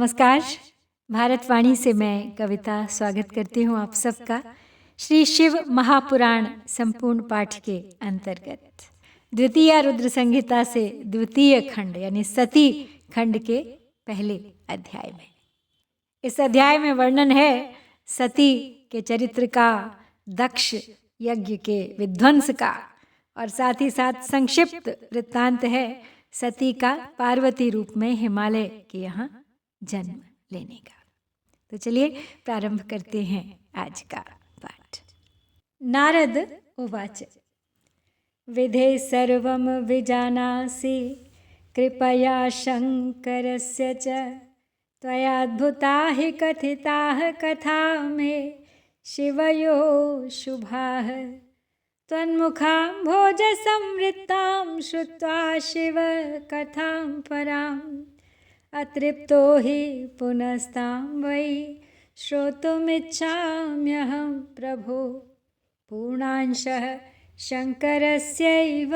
नमस्कार। भारतवाणी से मैं कविता स्वागत करती हूँ आप सबका श्री शिव महापुराण संपूर्ण पाठ के अंतर्गत द्वितीय रुद्र संहिता से द्वितीय खंड यानी सती खंड के पहले अध्याय में। इस अध्याय में वर्णन है सती के चरित्र का, दक्ष यज्ञ के विध्वंस का, और साथ ही साथ संक्षिप्त वृत्तांत है सती का पार्वती रूप में हिमालय के यहाँ जन्म लेने का। तो चलिए प्रारंभ करते हैं आज का पाठ। नारद उवाच विधे सर्वं विजानासि कृपया शंकरस्य च त्वयाद्भुता हि कथिताः कथा मे शिवयो शुभाः त्वन्मुखाम्भोजसंवृत्तां श्रुत्वा शिव कथां पराम् अतृप्तो हि पुनस्तां वै श्रोतुमिच्छाम्यहं प्रभो पूर्णांशः शङ्करस्यैव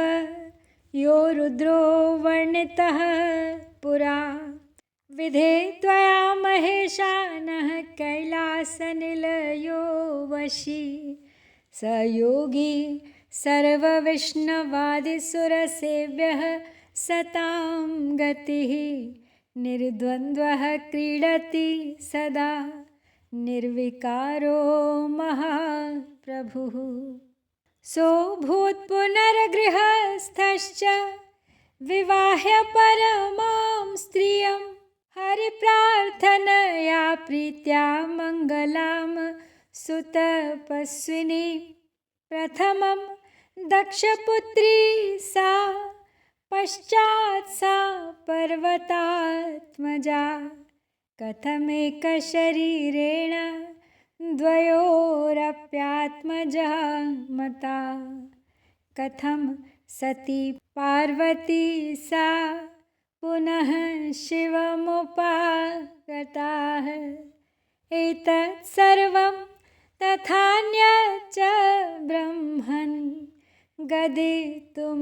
यो रुद्रो वर्णितः पुरा विधे त्वया महेशानः कैलासनिलयो वशी स योगी सर्वविष्णवादिसुरसेव्यः सतां गतिः निर्द्वन्द्वः क्रीडति सदा निर्विकारो महाप्रभुः सोऽभूत् पुनर्गृहस्थश्च विवाह्य परमां स्त्रियं हरिप्रार्थनया प्रीत्या मङ्गलां सुतपस्विनी प्रथमं दक्षपुत्री सा पश्चात् सा पर्वतात्मजा कथमेकशरीरेण द्वयोरप्यात्मजा मता कथं सती पार्वती सा पुनः शिवमुपागताः एतत् सर्वं तथान्यच्च ब्रह्मन् गदितुमर्हसि।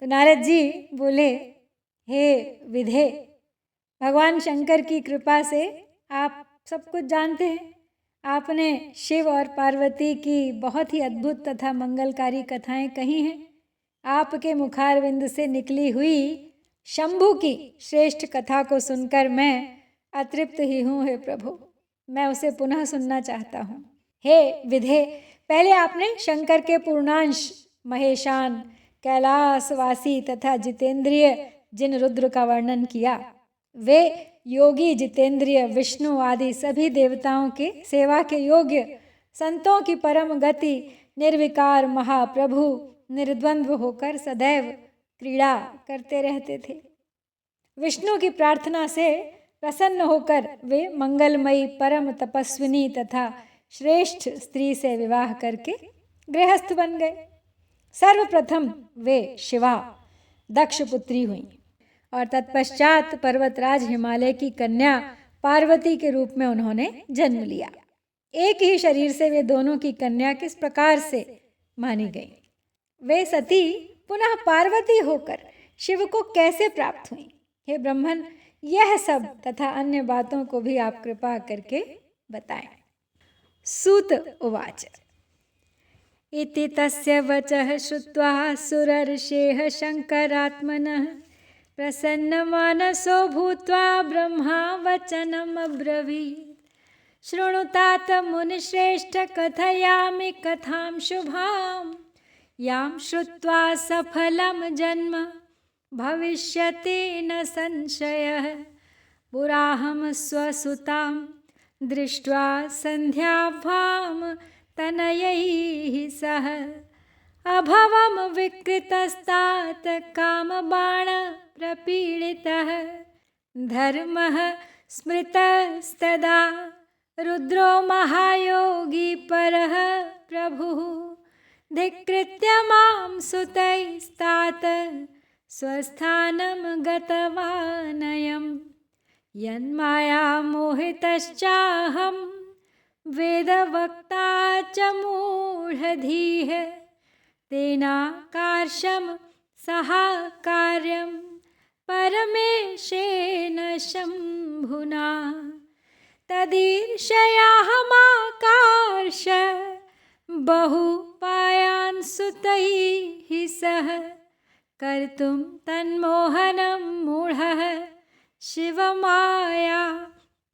तो नारद जी बोले, हे विधे, भगवान शंकर की कृपा से आप सब कुछ जानते हैं। आपने शिव और पार्वती की बहुत ही अद्भुत तथा मंगलकारी कथाएं कही हैं। आपके मुखारविंद से निकली हुई शंभु की श्रेष्ठ कथा को सुनकर मैं अतृप्त ही हूँ। हे प्रभु, मैं उसे पुनः सुनना चाहता हूँ। हे विधे, पहले आपने शंकर के पूर्णांश महेशान, कैलासवासी तथा जितेंद्रिय जिन रुद्र का वर्णन किया, वे योगी जितेंद्रिय विष्णु आदि सभी देवताओं के सेवा के योग्य संतों की परम गति निर्विकार महाप्रभु निर्द्वंद्व होकर सदैव क्रीड़ा करते रहते थे। विष्णु की प्रार्थना से प्रसन्न होकर वे मंगलमयी परम तपस्विनी तथा श्रेष्ठ स्त्री से विवाह करके गृहस्थ बन गए। सर्वप्रथम वे शिवा दक्ष पुत्री हुई और तत्पश्चात पर्वतराज हिमालय की कन्या पार्वती के रूप में उन्होंने जन्म लिया। एक ही शरीर से वे दोनों की कन्या किस प्रकार से मानी गई, वे सती पुनः पार्वती होकर शिव को कैसे प्राप्त हुई, हे ब्रह्मन, यह सब तथा अन्य बातों को भी आप कृपा करके बताएं। सूत उवाच इति तस्य वचः श्रुत्वा सुरर्षेः शङ्करात्मनः प्रसन्नमानसो भूत्वा ब्रह्मा वचनम् अब्रवीत् शृणुतात मुनिश्रेष्ठ कथयामि कथां शुभां यां श्रुत्वा सफलं जन्म भविष्यति न संशयः पुराहं स्वसुतां दृष्ट्वा सन्ध्याभां तनयैः सह अभवं विकृतस्तात कामबाण प्रपीडितः धर्मः स्मृतस्तदा रुद्रो महायोगी परः प्रभुः धिक्कृत्य मां सुतैस्तात स्वस्थानं गतवानयम् यन्माया मोहितश्चाहं वेदवक्ता च मूढधीः तेनाकर्षं सहाकार्यं परमेशेन शम्भुना तदीर्षयाहमाकर्ष बहुपायान् सुतैः सह कर्तुं तन्मोहनं मूढः शिवमाया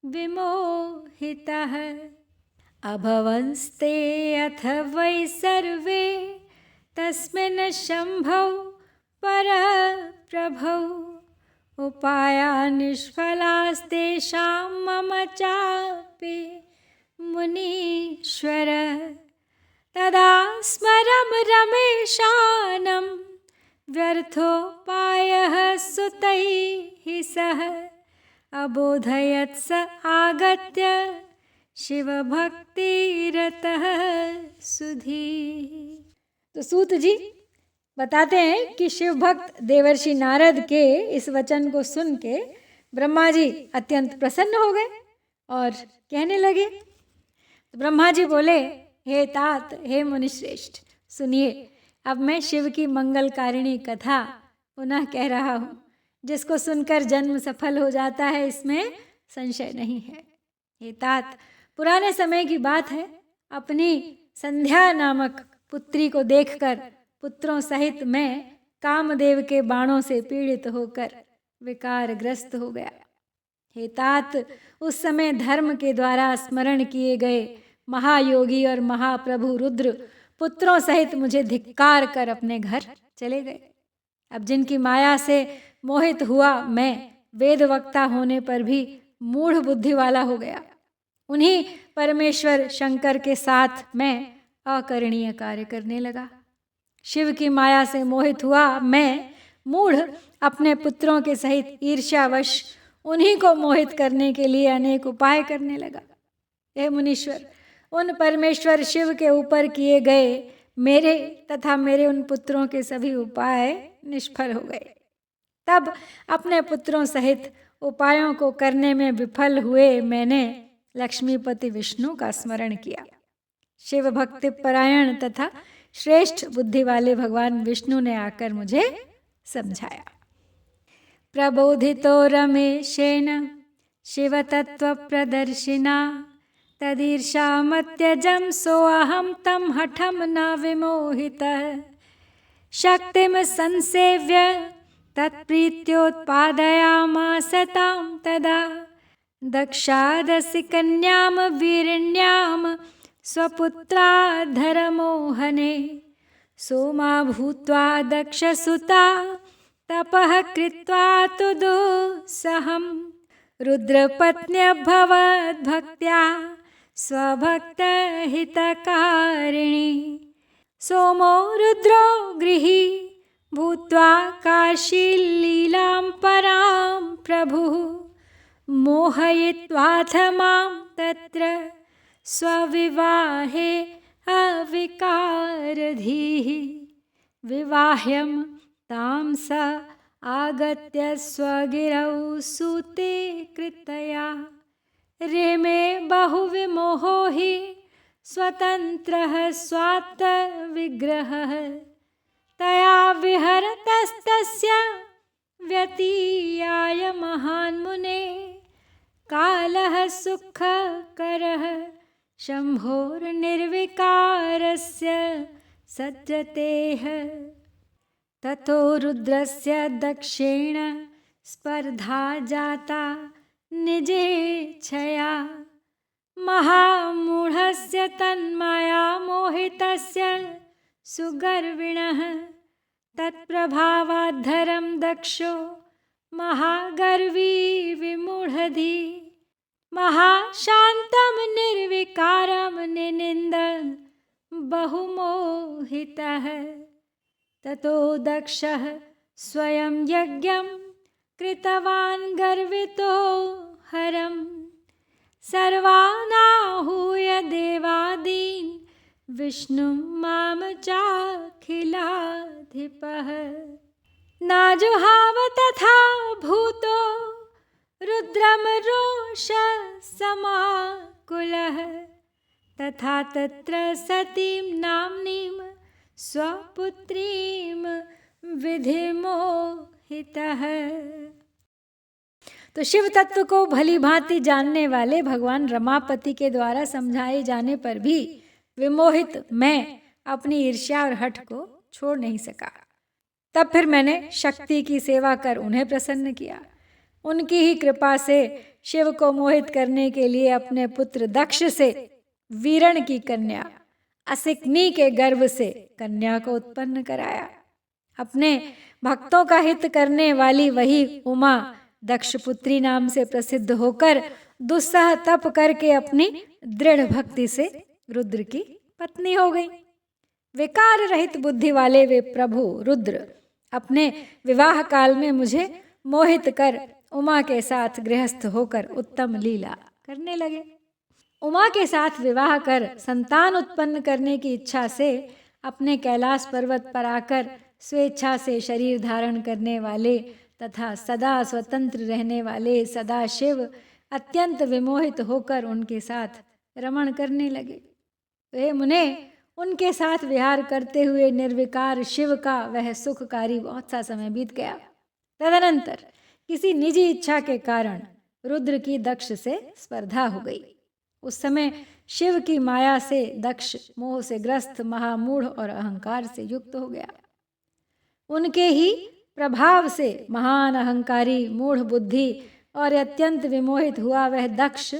विमोहितः अभवंस्ते अथ वै सर्वे तस्मिन् शम्भौ परप्रभौ उपाया निष्फलास्तेषां मम चापि मुनीश्वर तदा स्मरं रमेशानं व्यर्थोपायः सुतैः सह अबोधयत् स आगत्य शिवभक्तिरतः सुधी। तो सूत जी बताते हैं कि शिव भक्त देवर्षि नारद के इस वचन को सुन के ब्रह्मा जी अत्यंत प्रसन्न हो गए और कहने लगे। तो ब्रह्मा जी बोले, हे तात, हे मुनिश्रेष्ठ, सुनिए, अब मैं शिव की मंगलकारिणी कथा पुनः कह रहा हूँ, जिसको सुनकर जन्म सफल हो जाता है, इसमें संशय नहीं है। हे तात, पुराने समय की बात है, अपनी संध्या नामक पुत्री को देखकर पुत्रों सहित मैं कामदेव के बाणों से पीड़ित होकर विकारग्रस्त हो गया। हे तात, उस समय धर्म के द्वारा स्मरण किए गए महायोगी और महाप्रभु रुद्र पुत्रों सहित मुझे धिक्कार कर अपने घर चले गए। अब जिनकी माया से मोहित हुआ मैं वेद वक्ता होने पर भी मूढ़ बुद्धि वाला हो गया, उन्हीं परमेश्वर शंकर के साथ मैं अकरणीय कार्य करने लगा। शिव की माया से मोहित हुआ मैं मूढ़ अपने पुत्रों के सहित ईर्ष्यावश उन्हीं को मोहित करने के लिए अनेक उपाय करने लगा। हे मुनीश्वर, उन परमेश्वर शिव के ऊपर किए गए मेरे तथा मेरे उन पुत्रों के सभी उपाय निष्फल हो गए। तब अपने पुत्रों सहित उपायों को करने में विफल हुए मैंने लक्ष्मीपति विष्णु का स्मरण किया। शिव भक्ति परायण तथा श्रेष्ठ बुद्धि वाले भगवान विष्णु ने आकर मुझे समझाया। प्रबोधितो रमेशेन शिव तत्व प्रदर्शिना तदीर्षामत्यजं सोऽहं तं हठं न विमोहितः शक्तिं संसेव्य तत्प्रीत्योत्पादयामास तां तदा दक्षादसि कन्यां वीरिण्यां स्वपुत्राधरमोहने सोमा भूत्वा दक्षसुता तपः कृत्वा तु दुस्सहं रुद्रपत्न्यभवद्भक्त्या स्वभक्तहितकारिणी सोमो रुद्रो गृही भूत्वा काशीलीलां परां प्रभुः मोहयित्वाथ मां तत्र स्वविवाहे अविकारधीः विवाह्यं तां स आगत्य स्वगिरौ सूते कृतया रेमे बहुविमोहो हि स्वतन्त्रः स्वात्तविग्रहः तया विहरतस्तस्य व्यतीयाय महान्मुने कालः सुखकरः शम्भोर्निर्विकारस्य सज्जतेः ततो रुद्रस्य दक्षेण स्पर्धा जाता निजेच्छया महामूढस्य तन्मया मोहितस्य सुगर्विणः तत्प्रभावाद्धरं दक्षो महागर्वी विमूढधी महाशान्तं निर्विकारं निनिन्द बहुमोहितः ततो दक्षः स्वयं यज्ञं कृतवान् गर्वितो हरं सर्वानाहूय देवादीन् विष्णुं मां चाखिलाधिपः नाजुहाव तथा भूतो रुद्रं रोषसमाकुलः तथा तत्र सतीं नाम्नीं स्वपुत्रीं विधिमोहितः हितः। तो शिव तत्व को भली भांति जानने वाले भगवान रमापति के द्वारा समझाए जाने पर भी विमोहित मैं अपनी ईर्ष्या और हठ को छोड़ नहीं सका। तब फिर मैंने शक्ति की सेवा कर उन्हें प्रसन्न किया। उनकी ही कृपा से शिव को मोहित करने के लिए अपने पुत्र दक्ष से वीरण की कन्या असिकनी के गर्भ से कन्या को उत्पन्न कराया। अपने भक्तों का हित करने वाली वही उमा दक्षपुत्री नाम से प्रसिद्ध होकर दुस्सह तप करके अपनी दृढ़ भक्ति से रुद्र की पत्नी हो गई। विकार रहित बुद्धि वाले वे प्रभु रुद्र अपने विवाह काल में मुझे मोहित कर उमा के साथ गृहस्थ होकर उत्तम लीला करने लगे। उमा के साथ विवाह कर संतान उत्पन्न करने की इच्छा से अपने कैलाश पर्वत पर आकर स्वेच्छा से शरीर धारण करने वाले तथा सदा स्वतंत्र रहने वाले सदाशिव अत्यंत विमोहित होकर उनके साथ रमण करने लगे। वे मुने उनके साथ विहार करते हुए निर्विकार शिव का वह सुखकारी बहुत सा समय बीत गया। तदनंतर किसी निजी इच्छा के कारण रुद्र की दक्ष से स्पर्धा हो गई। उस समय शिव की माया से दक्ष मोह से ग्रस्त महामूढ़ और अहंकार से युक्त हो गया। उनके ही प्रभाव से महान अहंकारी मूढ़ बुद्धि और अत्यंत विमोहित हुआ वह दक्ष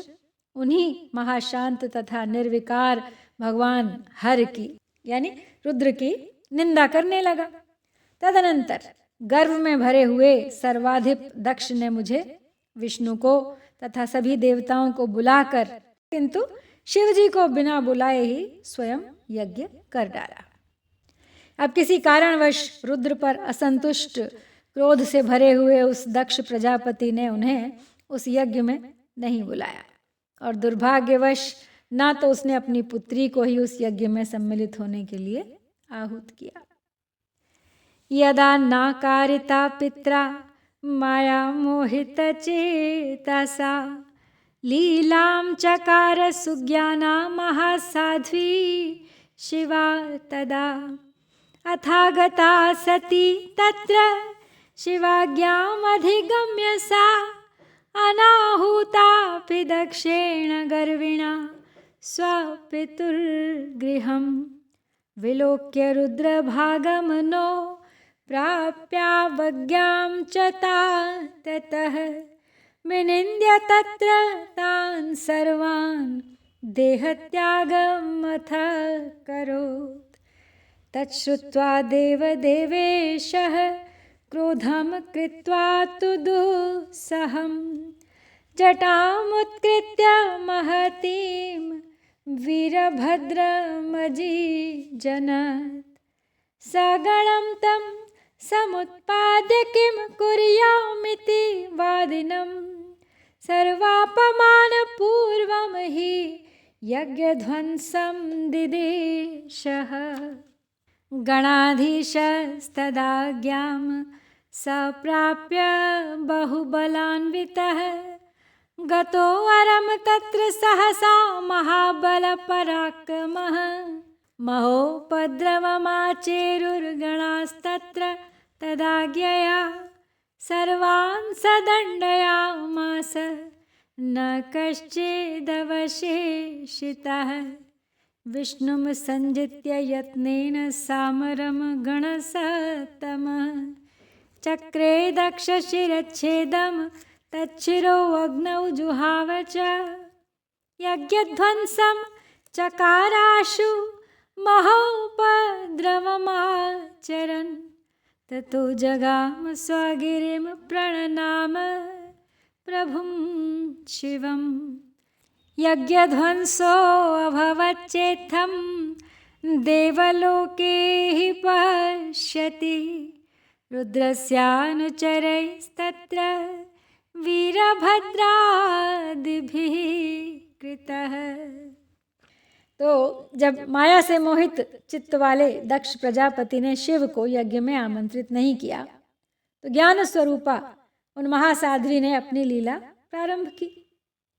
उन्हीं महाशांत तथा निर्विकार भगवान हर की यानी रुद्र की निंदा करने लगा। तदनंतर गर्भ में भरे हुए सर्वाधिप दक्ष ने मुझे विष्णु को तथा सभी देवताओं को बुलाकर किंतु शिव जी को बिना बुलाए ही स्वयं यज्ञ कर डाला। अब किसी कारणवश रुद्र पर असंतुष्ट क्रोध से भरे हुए उस दक्ष प्रजापति ने उन्हें उस यज्ञ में नहीं बुलाया और दुर्भाग्यवश ना तो उसने अपनी पुत्री को ही उस यज्ञ में सम्मिलित होने के लिए आहूत किया। यदा नाकारिता पित्रा माया मोहित चेतसा लीलां चकार सुज्ञाना महासाध्वी शिवा तदा अथागता सती तत्र शिवाज्ञामधिगम्य सा अनाहुतापि दक्षेण गर्विणा स्वपितुर्गृहं विलोक्य रुद्रभागमनो प्राप्यावज्ञां च ता ततः विनिन्द्य तत्र तान् सर्वान् देहत्यागमथ करोत्। तच्छ्रुत्वा देवदेवेशः क्रोधं कृत्वा तु दुस्सहं जटामुत्कृत्य महतीं वीरभद्रमजीजनत्। सगणं तं समुत्पाद्य किं कुर्यामिति वादिनं सर्वापमानपूर्वं हि यज्ञध्वंसं दिदेशः। गणाधीशस्तदाज्ञां सप्राप्य बहुबलान्वितः गतो वरं तत्र सहसा महाबलपराक्रमः महोपद्रवमाचेरुर्गणास्तत्र तदाज्ञया सर्वान् सदण्डयामास न कश्चिदवशेषितः। विष्णुं संजित्य यत्नेन सामरं गणसत्तमः चक्रे दक्षशिरच्छेदं तच्छिरो अग्नौ जुहाव च। यज्ञध्वंसं चकाराशु महोपद्रवमाचरन् ततो जगाम स्वगिरिं प्रणनाम प्रभुं शिवम्। यज्ञध्वंसोऽभवच्चेत्थं देवलोके हि पश्यति रुद्रस्यानुचरैस्तत्र वीरभद्रादिभिः कृतः। तो जब माया से मोहित चित्त वाले दक्ष प्रजापति ने शिव को यज्ञ में आमंत्रित नहीं किया तो ज्ञान स्वरूपा उन महासाध्वी ने अपनी लीला प्रारंभ की।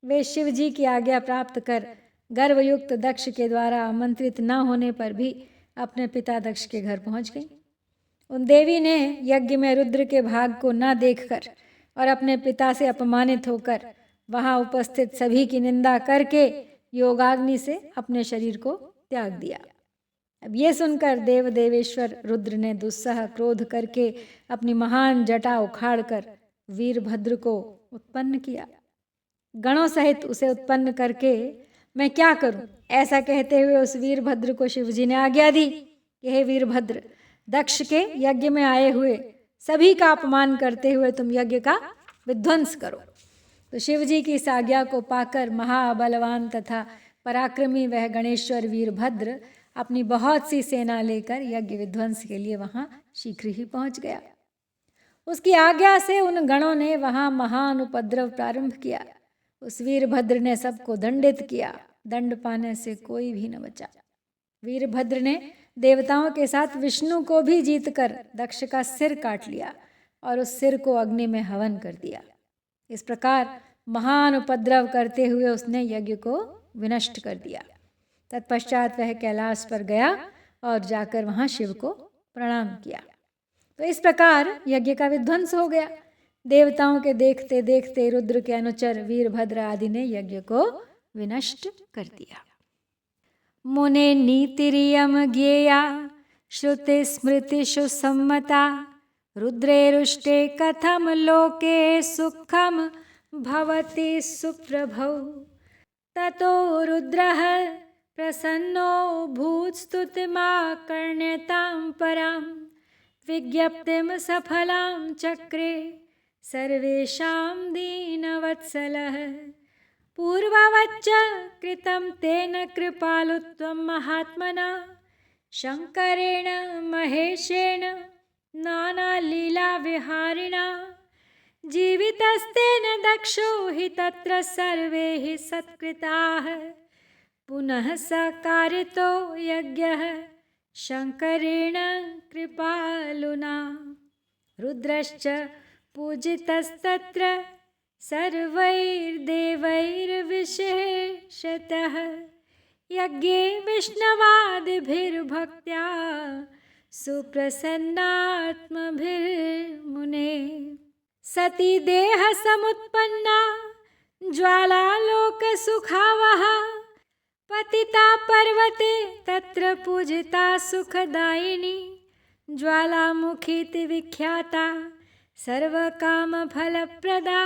वे शिव जी की आज्ञा प्राप्त कर गर्वयुक्त दक्ष के द्वारा आमंत्रित न होने पर भी अपने पिता दक्ष के घर पहुंच गई उन देवी ने यज्ञ में रुद्र के भाग को न देखकर और अपने पिता से अपमानित होकर वहां उपस्थित सभी की निंदा करके योगाग्नि से अपने शरीर को त्याग दिया। अब ये सुनकर देव देवेश्वर रुद्र ने दुस्सह क्रोध करके अपनी महान जटा उखाड़कर वीरभद्र को उत्पन्न किया। गणों सहित उसे उत्पन्न करके मैं क्या करूं, ऐसा कहते हुए उस वीरभद्र को शिवजी ने आज्ञा दी कि हे वीरभद्र, दक्ष के यज्ञ में आए हुए सभी का अपमान करते हुए तुम यज्ञ का विध्वंस करो। तो शिवजी की इस आज्ञा को पाकर महाबलवान तथा पराक्रमी वह गणेश्वर वीरभद्र अपनी बहुत सी सेना लेकर यज्ञ विध्वंस के लिए वहां शीघ्र ही पहुंच गया। उसकी आज्ञा से उन गणों ने वहां महान उपद्रव प्रारंभ किया। उस वीरभद्र ने सबको दंडित किया, दंड पाने से कोई भी न बचा। वीरभद्र ने देवताओं के साथ विष्णु को भी जीतकर दक्ष का सिर काट लिया और उस सिर को अग्नि में हवन कर दिया। इस प्रकार महान उपद्रव करते हुए उसने यज्ञ को विनष्ट कर दिया। तत्पश्चात वह कैलाश पर गया और जाकर वहां शिव को प्रणाम किया। तो इस प्रकार यज्ञ का विध्वंस हो गया। देवताओं के देखते देखते रुद्र के अनुचर वीरभद्र आदि ने यज्ञ को विनष्ट कर दिया। मुने नीतिरियम ज्ञेया श्रुति स्मृतिषु सम्मता रुद्रेरुष्टे कथम लोके सुखम भवति सुप्रभौ ततो रुद्रः प्रसन्नो भूत्स्तुतिमाकर्ण्यतां परां विज्ञप्तिं सफलां चक्रे सर्वेषां दीनवत्सलः पूर्ववच्च कृतं तेन कृपालुत्वं महात्मना शङ्करेण महेशेन नानालीलाविहारिणा जीवितस्तेन दक्षो हि तत्र सर्वे हि सत्कृताः पुनः सकारितो यज्ञः शङ्करेण कृपालुना रुद्रश्च पूजितस्तत्र सर्वैर्देवैर्विशेषतः यज्ञे विष्णवादिभिर्भक्त्या सुप्रसन्नात्मभिर्मुने सती देह समुत्पन्ना ज्वालालोकसुखावहा पतिता पर्वते तत्र पूजिता सुखदायिनी ज्वालामुखीति विख्याता सर्वकामफलप्रदा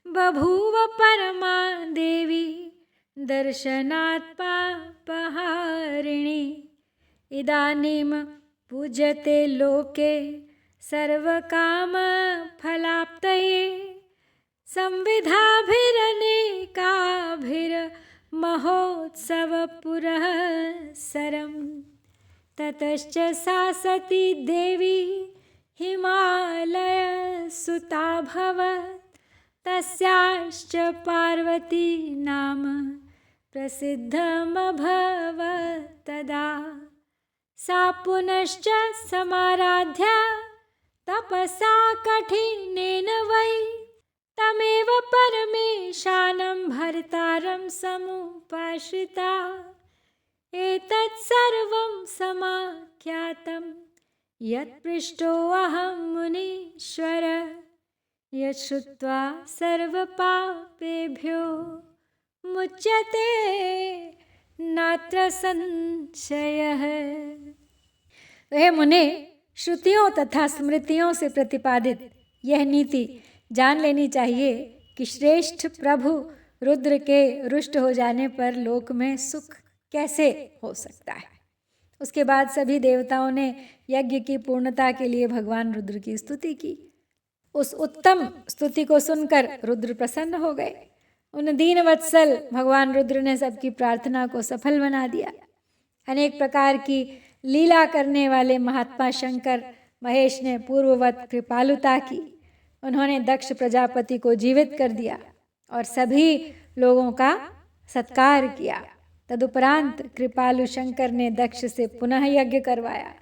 बभूव परमा देवी दर्शनात् पापहारिणी इदानीं पूज्यते लोके सर्वकामफलाप्तये संविधाभिरनेकाभिर्महोत्सवपुरःसरम् ततश्च सा सती देवी हिमालयसुताभवत् तस्याश्च पार्वती नाम प्रसिद्धमभवत् तदा सा पुनश्च समाराध्या तपसा कठिनेन वै तमेव परमेशानं भर्तारं समुपाश्रिता एतत् सर्वं समाख्यातं यत्पृष्टोऽहं मुनीश्वर यच्छ्रुत्वा सर्वपापेभ्यो मुच्यते नात्र संशयः। हे मुने, श्रुतियों तथा स्मृतियों से प्रतिपादित यह नीति जान लेनी चाहिए कि श्रेष्ठ प्रभु रुद्र के रुष्ट हो जाने पर लोक में सुख कैसे हो सकता है। उसके बाद सभी देवताओं ने यज्ञ की पूर्णता के लिए भगवान रुद्र की स्तुति की। उस उत्तम स्तुति को सुनकर रुद्र प्रसन्न हो गए। उन दीनवत्सल भगवान रुद्र ने सबकी प्रार्थना को सफल बना दिया। अनेक प्रकार की लीला करने वाले महात्मा शंकर महेश ने पूर्ववत कृपालुता की। उन्होंने दक्ष प्रजापति को जीवित कर दिया और सभी लोगों का सत्कार किया। तदुपरांत कृपालु शंकर ने दक्ष से पुनः यज्ञ करवाया।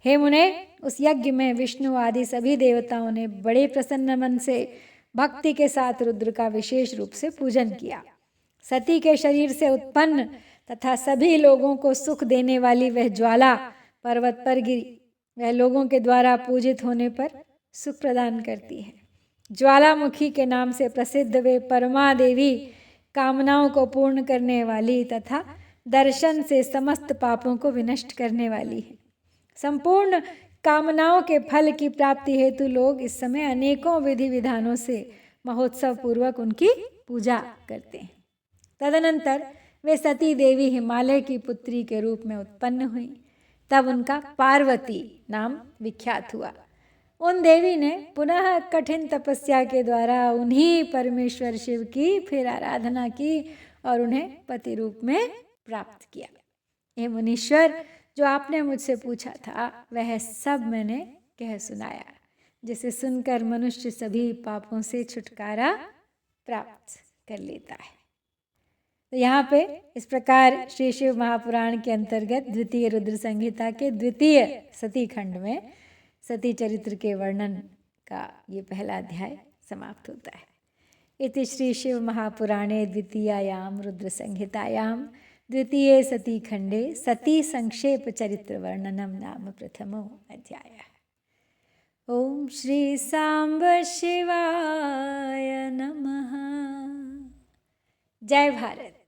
हे मुने, उस यज्ञ में विष्णु आदि सभी देवताओं ने बड़े प्रसन्न मन से भक्ति के साथ रुद्र का विशेष रूप से पूजन किया। सती के शरीर से उत्पन्न तथा सभी लोगों को सुख देने वाली वह ज्वाला पर्वत पर गिरी वह लोगों के द्वारा पूजित होने पर सुख प्रदान करती है। ज्वालामुखी के नाम से प्रसिद्ध वे परमा देवी कामनाओं को पूर्ण करने वाली तथा दर्शन से समस्त पापों को विनष्ट करने वाली है। संपूर्ण कामनाओं के फल की प्राप्ति हेतु लोग इस समय अनेकों विधि विधानों से महोत्सव पूर्वक उनकी पूजा करते हैं। तदनंतर वे सती देवी हिमालय की पुत्री के रूप में उत्पन्न हुई। तब उनका पार्वती नाम विख्यात हुआ। उन देवी ने पुनः कठिन तपस्या के द्वारा उन्हीं परमेश्वर शिव की फिर आराधना की और उन्हें पति रूप में प्राप्त किया। हे मुनीश्वर, जो आपने मुझसे पूछा था वह सब मैंने कह सुनाया, जिसे सुनकर मनुष्य सभी पापों से छुटकारा प्राप्त कर लेता है। तो यहाँ पे इस प्रकार श्री शिव महापुराण के अंतर्गत द्वितीय रुद्र संहिता के द्वितीय सती खंड में सती चरित्र के वर्णन का ये पहला अध्याय समाप्त होता है। इति श्री शिव महापुराणे द्वितीयायां रुद्र संहितायां द्वितीये सती खंडे सती संक्षेप चरित्र वर्णनम नाम प्रथमो अध्यायः। ओम श्री सांब शिवाय नमः। जय भारत।